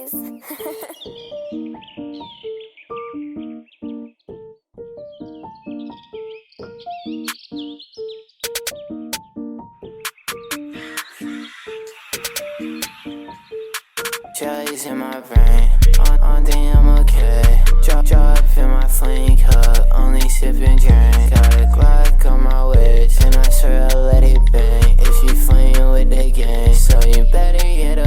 bitches. Jellies in my brain, on damn okay. Drop in my flame cup, only sipping drink. Got a Glock on my waist, and I swear I'll let it bang. If you flame with the gang, so you better get